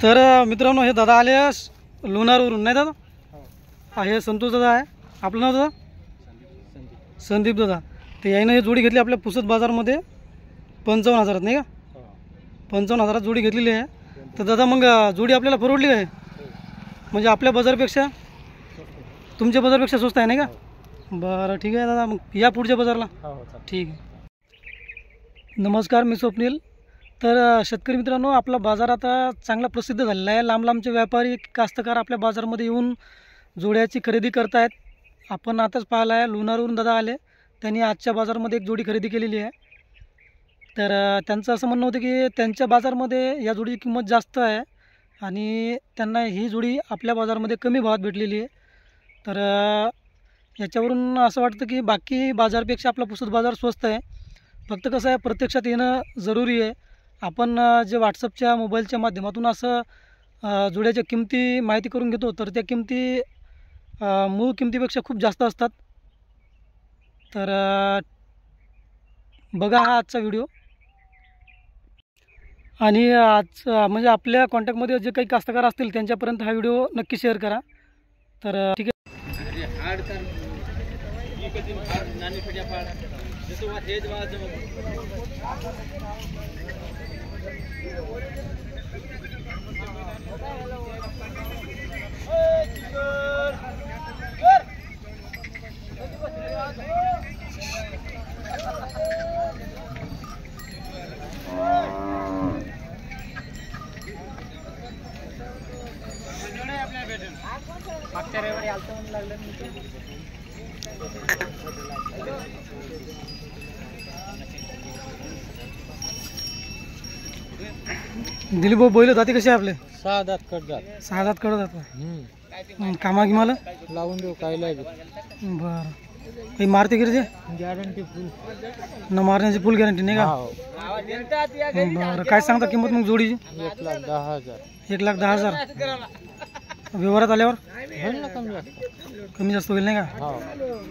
तर मित्रांनो हे दादा आले लोणारवरून नाही दादा? हा हे संतोष दादा आहे. आपलं नाव दादा? संदीप दादा. तर यानं हे जोडी घेतली आपल्या पुसद बाजारमध्ये 55,000 नाही का? 55,000 जोडी घेतलेली आहे. तर दादा मग जोडी आपल्याला परवडली काय? म्हणजे आपल्या बाजारपेक्षा तुमच्या बाजारपेक्षा स्वस्त आहे नाही का? बरं ठीक आहे दादा, मग या पुढच्या बाजारला. ठीक आहे. नमस्कार, मी स्वप्नील. तर शेतकरी मित्रांनो, आपला बाजार आता चांगला प्रसिद्ध झालेला आहे. लांब लांबचे व्यापारी कास्तकार आपल्या बाजारामध्ये येऊन जोड्याची खरेदी करतायत. आपण आताच पाहिलं आहे लोणारवरून दादा आले, त्यांनी आजच्या बाजारामध्ये एक जोडी खरेदी केलेली आहे. तर त्यांचं असं म्हणणं होतं की त्यांच्या बाजारमध्ये या जोडीची किंमत जास्त आहे आणि त्यांना ही जोडी आपल्या बाजारामध्ये कमी भावात भेटलेली आहे. तर याच्यावरून असं वाटतं की बाकी बाजारपेक्षा आपला पुसद बाजार स्वस्त आहे. फक्त कसं आहे, प्रत्यक्षात येणं जरुरी आहे. आपण जे व्हॉट्सअपच्या मोबाईलच्या माध्यमातून असं जोड्याच्या किमती माहिती करून घेतो, तर त्या किमती मूळ किमतीपेक्षा खूप जास्त असतात. तर बघा हा आजचा व्हिडिओ. आणि आज म्हणजे आपल्या कॉन्टॅक्टमध्ये जे काही कास्तकार असतील त्यांच्यापर्यंत हा व्हिडिओ नक्की शेअर करा. तर ठीक आहे. मागच्या रविवारी आलतो म्हणून लागलं. दिलीप भाऊ, बैल जाते कसे आपले? 6 दात कट जात. 6 दात कडत जातात. कामा गिमाला लावून देऊ काय लागेल. बरं, काही मारते गिरते? गॅरंटी फुल. न मारण्याची फुल गॅरंटी नाही का? बरं, काय सांगता किंमत मग जोडीची? 1,10,000. 1,10,000. व्यवहारात आल्यावर होईल ना कमी जास्त. कमी जास्त होईल नाही का? हो.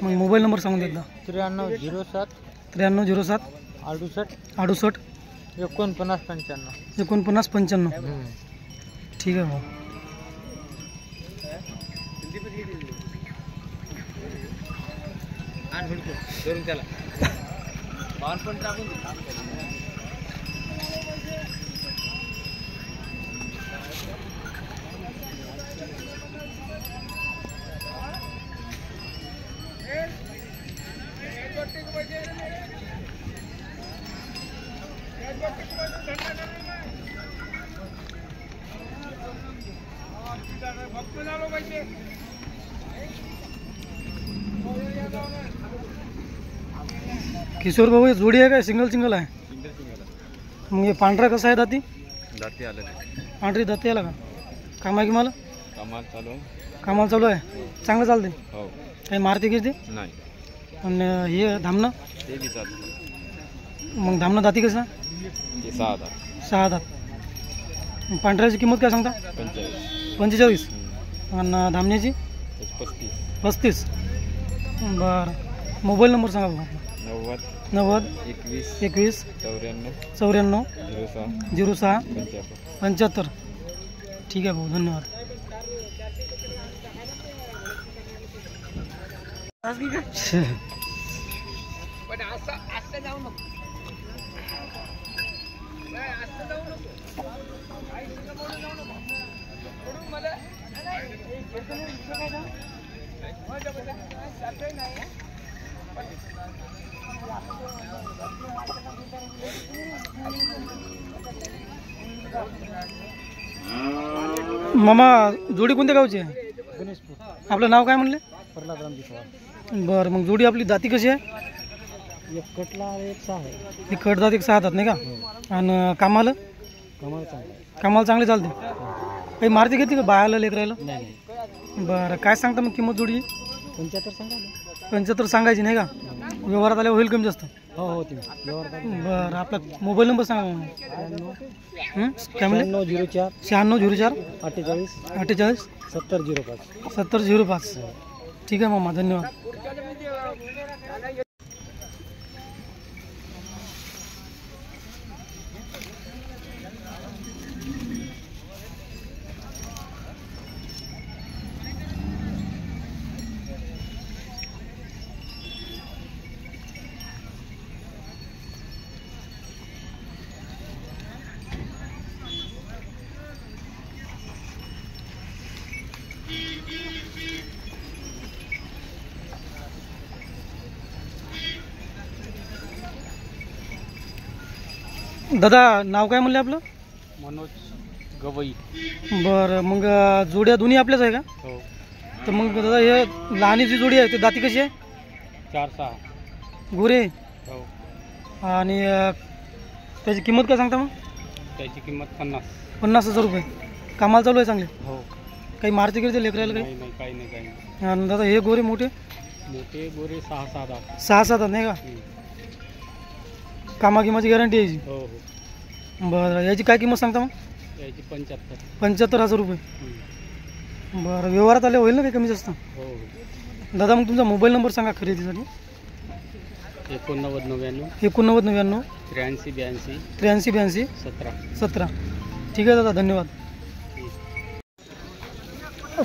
मग मोबाईल नंबर सांगून देत ना. 9307 9307 68 68 4995. 4995. ठीक आहे भाऊ. किशोर भाऊ, हे जोडी आहे काय? सिंगल आहे? मग हे पांढरा कसं आहे? दाती आलं. पांढरी दाती आला का? कामा मला कामाला चालू आहे? चांगलं चालते? हो. काही मारते किती नाही. आणि हे धामणं ते बी चालतं. मग धामणं दाती कसं? 6 दात. 6 दात. पांढऱ्याची किंमत काय सांगता? 45. आणि धामण्याची 35. बरं, मोबाईल नंबर सांगा बघा. 90 21 94 06 75. ठीक आहे भाऊ, धन्यवाद. मामा, जोडी कोणत्या गावची आहे? गणेशपूर. आपलं नाव काय म्हणले? प्रल्हाद रामजी पवार. बरं, मग जोडी आपली दाती कशी आहे? एक कटला एक 6 आहे. एक कडदात एक 6 दात नाही का? आणि कामाला चांगले चालते? काही मारती घेते का बायाला लेकरायला? नाही. बरं, काय सांगता मग किंमत जोडी? 75 सांगा. 75 सांगायची नाही का? व्यवहारात आल्यावर होईल कमी जास्त? हो होती. बरं, आपला मोबाईल नंबर सांगा मग. काय म्हणले? 9604 9604 48 48 7005. 7005. ठीक आहे मामा, धन्यवाद. दादा नाव काय म्हणले आपलं? मनोज गवई. बरं, मग जोड्या दोन्ही आपल्याच आहे का? हो. तर मग दादा हे लहानी जी जोडी आहे ते दाती कशी आहे? 4-6. गोरे. हो. आणि त्याची किंमत काय सांगता मग? त्याची किंमत 50. 50,000 रुपये. कामाला चालू आहे चांगले? हो. काही मारती गिरते लेकरायला काही? नाही काही नाही. आणि दादा हे गोरे मोठे मोठे गोरे 6-7. 6-7 नाही का? कामागिमाची गॅरंटी यायची? हो हो. बरं, याची काय किंमत सांगता मग? त्याची 75. 75,000 रुपये. बरं, व्यवहारात आले होईल ना काही कमी जास्त? हो हो. दादा मग तुमचा मोबाईल नंबर सांगा खरेदीसाठी. 8999 8999 8382 8382 17. ठीक आहे दादा, धन्यवाद.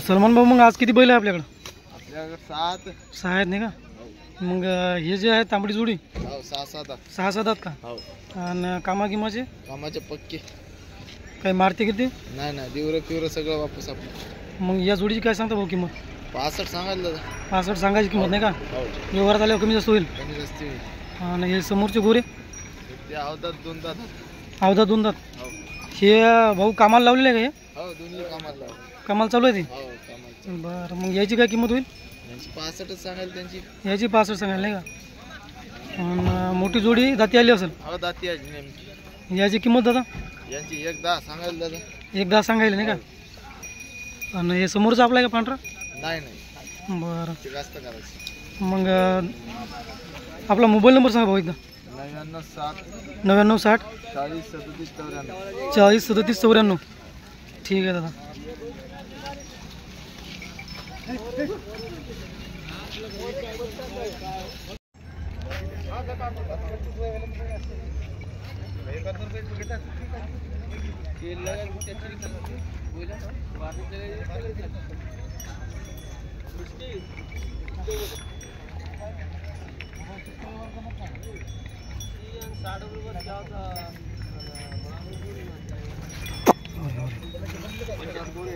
सलमान भाऊ, मग आज किती बैल आहे आपल्याकडं? आपल्याकडे 6 आहेत नाही का? मग हे जे आहे तांबडी जोडी 6-7. 6-7 का? हो. आणि कामागिमाचे कामाचे पक्के. काही मारते किती? नाही दिवरं सगळं वापस आपलं. मग या जोडीची काय सांगता भाऊ किंमत? 65 सांगायला दादा. 65 सांगायची किंमत नाही का? हो. व्यवहारात आल्यावर कमी जास्त होईल. कमी जास्त होईल. आणि हे समोरचे गोरे ते अवधात 2 दात. अवधा 2 दात. हो. हे भाऊ कामाला लावलेले आहे का? हे हो दोन्ही कामाला. कामाला चालू आहे ते? हो कामाला. बरं, मग याची काय किंमत होईल? त्यांची 65 सांगायला त्यांची. याची 65 सांगायला नाही का? आणि मोठी जोडी दाती आली असेल. हो दाती आहे नेमकी. याची किंमत दादा? यांची 1-10 सांगायला दादा. 1-10 सांगायला नाही का? आणि हे समोरचं आपलं आहे का पांढरा? नाही बरं, ते जास्त करायचं. मग आपला मोबाईल नंबर सांगा भाऊ एकदा. 99-7 9960 40-37-94. 40-37-94. ठीक आहे दादा.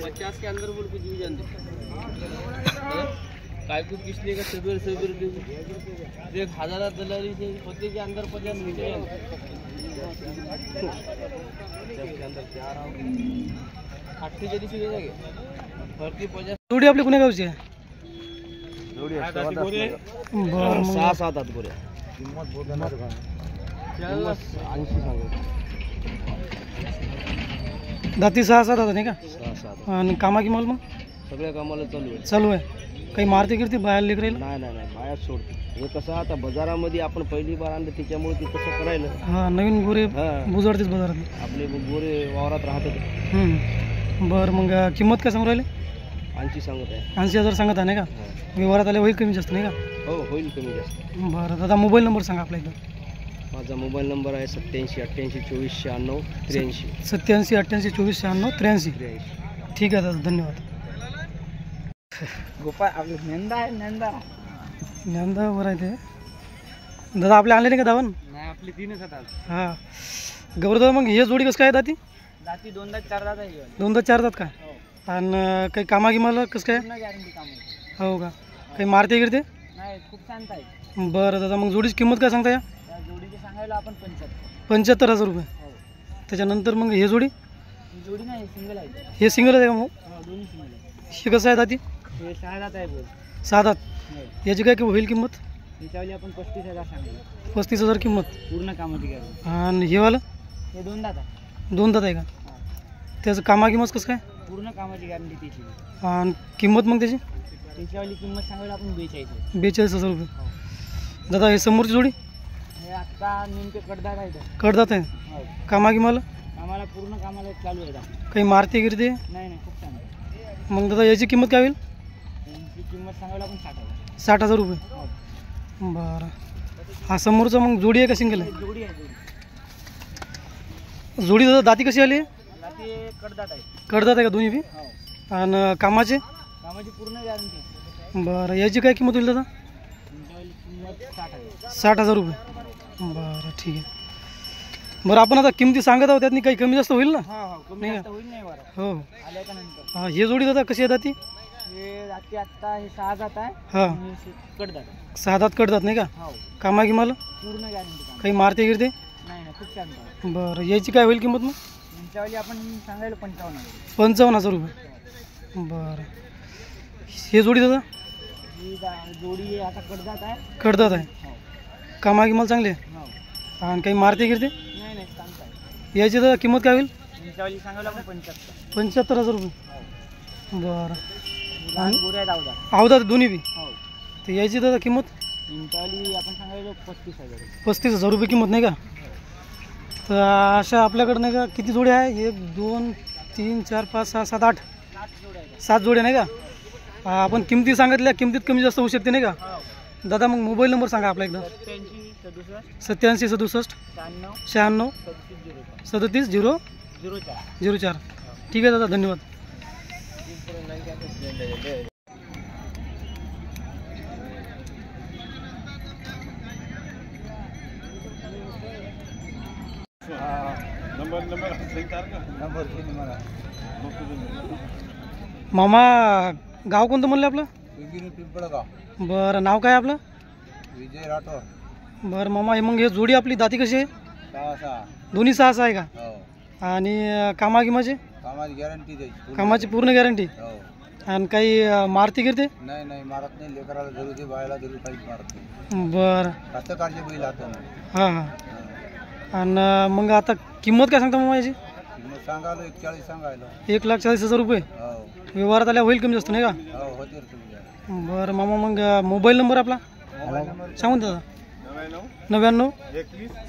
पचास के अंदर बोल कुछ भी जानते काय कुछ पिछले का सबेर देख 1000 दलाली से होते के अंदर 50 मीटर के अंदर क्या रहा हूं 8 जरी से जागे फरती 50 जोडी आपली कुण्या गावची आहे? जोडी बरं, मग 6-7 गोरे. किंमत बहुत देणार का? 80 सांगू. दाती 6-7 आता नाही का? 6-7. आणि कामागिमाल मग सगळ्या कामाला चालू आहे. चालू आहे. काही मारती गिरती बाहेर लेकरायला? नाही बाहेर सोडते. हे कसं आता बाजारामध्ये आपण पहिली बार आणलं त्याच्यामुळे ते तसं करायला. हां, नवीन गोरे हा. बुजाडतेच बाजारात. आपले गोरे वावरात राहतात. बरं, मग किंमत काय सांगू राहिले? 80 सांगत आहे. 80,000 सांगत आहे नाही का? व्यवहारात आले होईल कमी जास्त नाही का? हो होईल कमी जास्त. बरं दादा, मोबाईल नंबर सांगा आपला एकदा. माझा मोबाईल नंबर आहे 87 88 24 96 83. 87 88 24 96 83. ठीक आहे दादा, धन्यवाद. गोपाळ आपले नंदा आहे. नंदा बरं आहे ते. दादा आपले आणले नाही का धावण? नाही आपली 3च आहेत. हां, गौरव मग हे जोडी कसं काय दाती? दाती 2 दात 4 दात आहे. 2 दात 4 दात का? आणि काही कामागिमाला कसं काय? गॅरंटी काम हो का? काही मारते गिरते? नाही खूप शांत आहे. बरं दादा, मग जोडीची किंमत काय सांगता या? त्या जोडीचे सांगायला आपण 75,000 रुपये. हो. त्याच्यानंतर मग हे जोडी? जोडी नाही सिंगल आहे. हे सिंगल आहे का मग? दोन्ही सिंगल आहे. हे कसं आहे दाती? हे 6 दात आहे बोल. 6 दात. याची काय होईल किंमत? त्याच्यावाली आपण 35,000 सांगितलं. 35,000 किंमत. पूर्ण कामाची गॅरंटी. आणि हे वालं? हे 2 दात आहे. 2 दात आहे का? त्याचं कामागिमाच कसं काय? पूर्ण कामाची गॅरंटी त्याची. आणि किंमत मग त्याची? त्याच्यावाली किंमत सांगायला आपण 42. 42,000 रुपये. दादा हे समोरची जोडी? हे आत्ता नेमके कडदात आहे. कडदात आहे. हो. कामागिमाला? आम्हाला पूर्ण कामाला चालू आहे. काही मारते गिरते? नाही खूप चांगलं. मग दादा याची किंमत काय होईल? त्यांची किंमत सांगायला आपण 60,000. 60,000 रुपये. हो. बरं, हा समोरचा मग जोडी आहे का सिंगल आहे? जोडी आहे. जोडी दादा दाती कशी आली? दाती कडदात आहे. कडदात आहे का दोन्ही बी? हो. आणि कामाचे? कामाची पूर्ण गॅरंटी. बरं, याची काय किंमत होईल दादा? तुमच्यावाली किंमत 60,000. 60,000 रुपये. बरं, ठीक आहे. बरं, आपण आता किमती सांगत आहोत, त्यातनी काही कमी जास्त होईल ना? कमी जास्त होईल नाही बरं. हो. आल्या का नंतर. हां, हे जोडी दादा कशी आहे दाती? हे दाती आत्ता हे 6 दात आहे. हां, कडदात. 6 दात कडदात नाही का? हो. कामागिमाला? पूर्ण गॅरंटी. काही मारते गिरते? नाही नाही खूप छान आहे. बरं याची काय होईल किंमत मग? यांच्यावाली आपण सांगायला 55,000. 55,000 रुपये. बरं हे जोडी दादा? ही जोडी आता कडदात आहे. कडदात आहे. हो कामा किंमत चांगली आहे हो. आणि काही मारते गिरते? नाही नाही चांगलं आहे. याची दादा किंमत काय होईल? यांच्यावाली सांगायला आपण 75. 75,000 रुपये. हो बरं लहान गोऱ्या आहेत अवधा. अवधा दोन्ही बी? हो तर याची दादा किंमत? यांच्यावाली आपण सांगायला 35,000 रुपये. 35,000 रुपये किंमत नाही का? तर अशा आपल्याकडं नाही का किती जोड्या आहे? 1 2 3 4 5 6 7 8 7 जोड्या नाही का? आपण किमती सांगितल्या, किमतीत कमी जास्त होऊ शकते नाही का दादा? मग मोबाईल नंबर सांगा आपला एकदा. 87 67 96 37 004. ठीक आहे दादा, धन्यवाद. मामा गाव कोणतं म्हणलं आपलं? पिंपळगाव. बरं नाव काय आपलं? विजय राठोड. बरं मामा मग हे जोडी आपली दाती कशी आहे? 6 दोन्ही 6 आहे का? हो आणि कामागिमाची? कामाची गॅरंटी द्यायची. कामाची पूर्ण गॅरंटी? हो आणि काही मारती गिरते? नाही नाही मारत नाही. लेकराला धरू दे, बायला धरू, काहीच मारत नाही. बरं कास्तकारचे बैल आता हां हां. आणि मग आता किंमत काय सांगता मामा याची? मग सांगायला 41 सांगायला. 1,40,000 रुपये. हो व्यवहारात आल्या होईल कमी जास्त नाही का? हो होते रे तुमच्या. बरं मामा मग मोबाईल नंबर आपला मोबाईल नंबर सांगून दादा. 99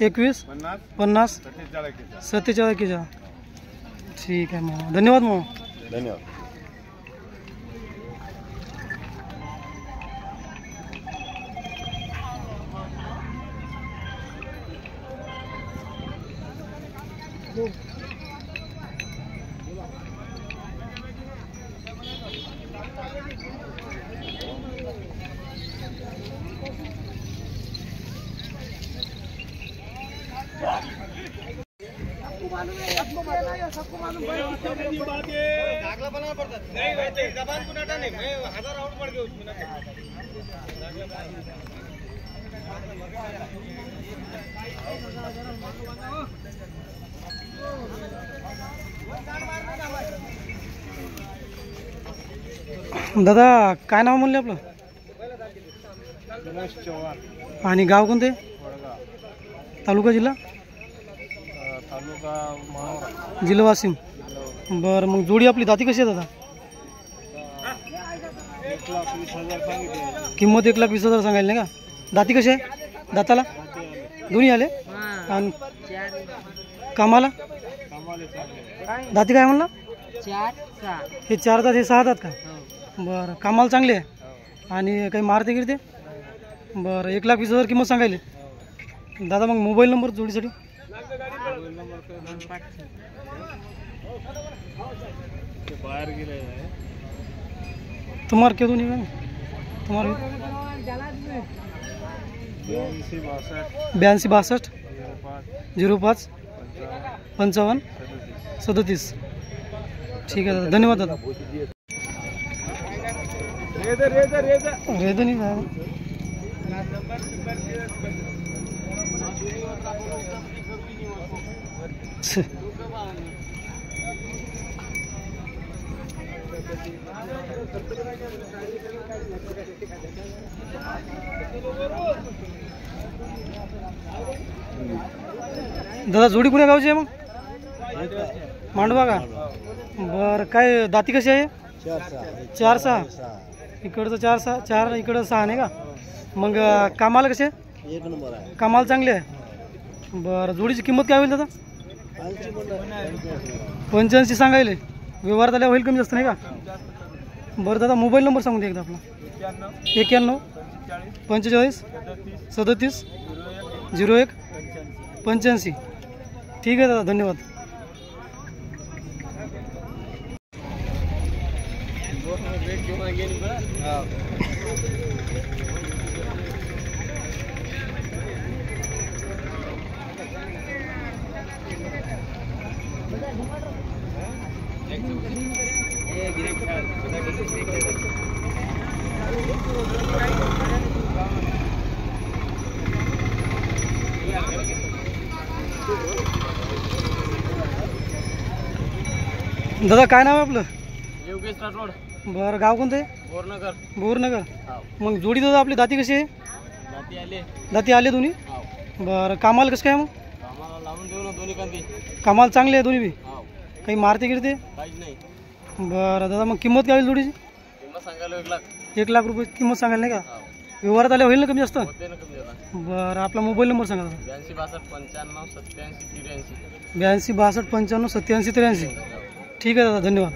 21 50 47. ठीक आहे मामा, धन्यवाद मामा. धन्यवाद. दादा काय नाव म्हणले आपलं? आणि गाव कोणते? तालुका जिल्हा? जिल्हा वाशिम. बरं मग जोडी आपली दाती कशी आहे दादा? किंमत 1,20,000 सांगायला नाही का? दाती कशी आहे? दाताला दोन्ही आले आणि कामाला दाती काय म्हणला? 4 6. हे 4 दात हे 6 दात का? बरं कामाला चांगले आहे आणि काही मारते गिरते? बरं 1,20,000 किंमत सांगायले दादा. मग मोबाईल नंबर जोडीसाठी? तुम्हारे क्यों नहीं है तुम्हारे? 82 62 05 55 37. ठीक आहे दादा, धन्यवाद दादा. रेद नहीं दादा. दादा जोडी कुण्या गावची आहे मग? मांडवा का? बरं काय दाती कशी आहे? 4 6. इकडचं 4 6 4 इकडं 6 नाही का? मग कामाला कसे? 1 नंबर आहे. कामाला चांगले आहे. बरं जोडीची किंमत काय होईल दादा? 85 सांगायले. व्यवहार झाल्या होईल कमी जास्त नाही का? बरं दादा मोबाईल नंबर सांगून दे एकदा आपला. 91 45 37 01 85. ठीक आहे दादा, धन्यवाद. दादा काय नाव आहे आपलं? योगेश राठोड, बरं, गाव कोणतं आहे? बोरनगर. बोरनगर. हो. मग जोडी दादा आपली दाती कशी आहे? जाती आले. दाती आले दोन्ही? हो. बरं, कामाला कसं काय मग? आम्हाला लावून देऊ ना दोन्ही कांदी. कामाला चांगले आहे दोन्ही बी? हो. काही मारते गिरते? काहीच नाही. बरं दादा, मग किंमत काय होईल जोडीची? किंमत सांगायला 1 लाख. 1 लाख रुपये किंमत सांगायला नाही का? हो. व्यवहारात आले होईल ना कमी जास्त? होते ना कमी देणार. बरं, आपला मोबाईल नंबर सांगा दादा. 82 62 85 83. 82 62 95 87 83. ठीक आहे दादा, धन्यवाद.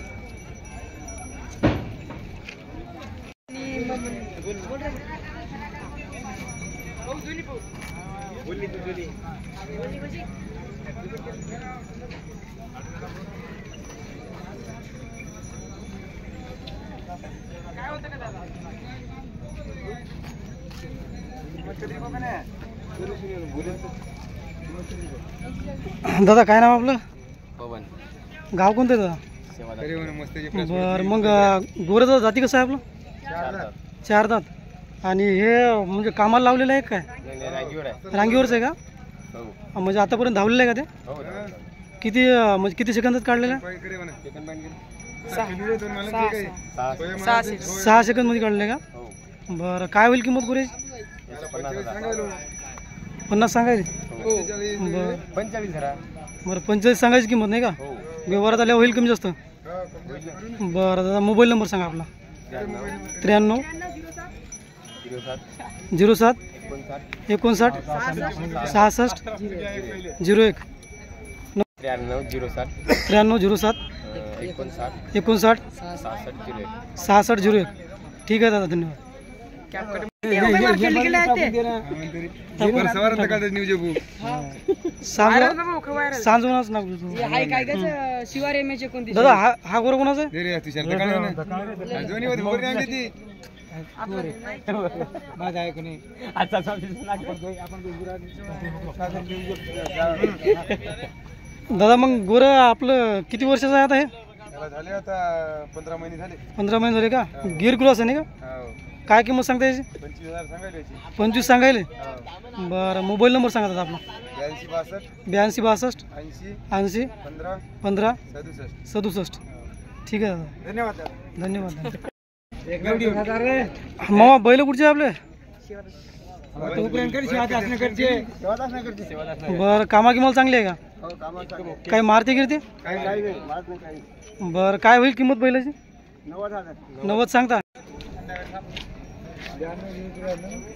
दादा काय नाव आपलं? पवन. गाव कोणतं आहे दादा? बरं, मग गोरं जाती कसं आहे आपलं? 4 दात. आणि हे म्हणजे कामाला लावलेलं आहे काय? रांगीवरच आहे का? म्हणजे आतापर्यंत धावलेलं आहे का ते? किती म्हणजे किती सेकंदात काढलेलं आहे? 6 सेकंद मध्ये काढले का? बरं, काय होईल किंमत गोऱ्याची? 50 सांगायची? बरं. 45 सांगायची किंमत नाही का? व्यवहारात आल्यावर होईल कमी जास्त? बरं दादा, मोबाईल नंबर सांगा आपला. 93 07 59 66 01. 93 07 93 07 59 66 01. ठीक आहे दादा, धन्यवाद. सांजूनच नाव दादा. हा गोर कोणाचा आहे? दादा, मग गोर आपलं किती वर्षाचं आहे आता हे? झाले आता 15 महिने झाले. 15 महिने झाले का? गिर क्रॉस आहे नाही का? काय किंमत सांगता याची? 25,000 सांगायला. 25 सांगायले? बरं, मोबाईल नंबर सांगा दादा आपला. 82 62 82 62 80 80 15 15 67. 67. ठीक आहे दादा, धन्यवाद. धन्यवाद. मामा, बैल कुठचे आपले? बरं, कामा किंमत चांगली आहे का? काय मारते गिरते? बरं, काय होईल किंमत बैलाची? 90 सांगता?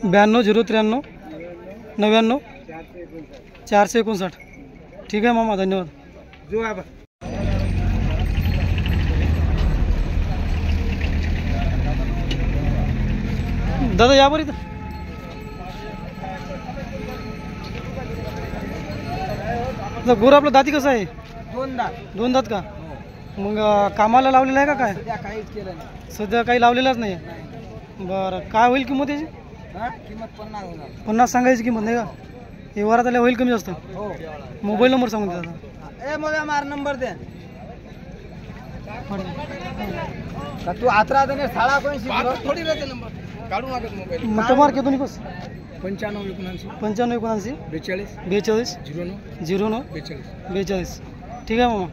92 093 99 459. ठीक आहे मामा, धन्यवाद. दादा या बरं इथं. गोर आपलं दाती कसं आहे? 2 दात का? मग कामाला लावलेलं आहे का काय? सध्या काही लावलेलाच नाही. बरं, काय होईल किंमत याची? 50 सांगायची किंमत नाही का? व्यवहारात आल्या होईल कमी जास्त? मोबाईल नंबर सांगून द्या दादा. मार नंबर दे. तू आत्रा साळा कोण थोडी राहते नंबर काढून मागत मोबाईल. मग तो मार्क येतो निकोस? 95 79 95 79 42 42 09 09 42. 42. ठीक आहे मामा.